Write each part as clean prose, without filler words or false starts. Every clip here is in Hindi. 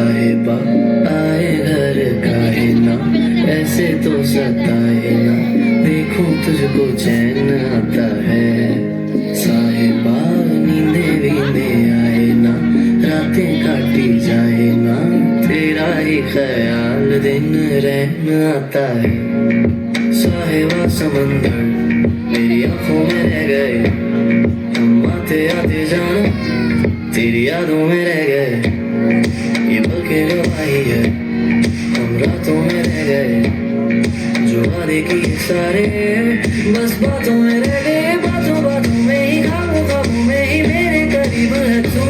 साहिबा आए घर काहे ना, ऐसे तो सताए ना, देखूं तुझको चैन आता है। साहिबा नींदे वींदे आए ना, रातें काटी जाए ना, तेरा ही ख्याल दिन रहना आता है। साहिबा समंदर मेरी आंखों में रह गए, हम आते आते जाना तेरी यादों में रह गए। ये पल के गवाही है, हम रातों में रह गए, जो वादे किए सारे बस बातों में रह गए। बातों बातों में ही, ख्वाबों ख्वाबों में ही मेरे करीब है तू।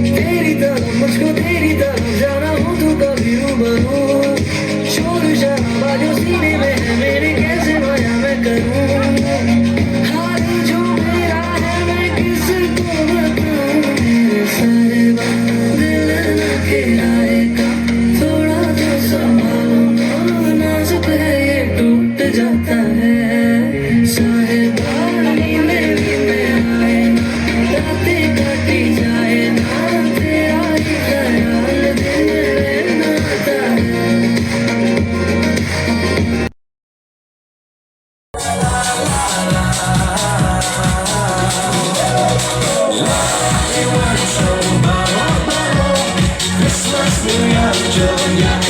तेरी तरफ मुझको तेरी तरफ जाना हो तू कभी रूबरू। शोर शराबा जो सीने में है मेरे, कैसे बयां मैं करूं। हाल जो मेरा है मैं किसको बताऊं। मेरे साहिबा दिल न गिराएगा, थोड़ा तो संभालो ना, नाजुक है ये टूट जाता है। साहिबा नींदे वींदे आए ना, रातें काटी जाए ना, तेरा ही ख्याल दिन रहना आता है। Christmas, New Year, Joe,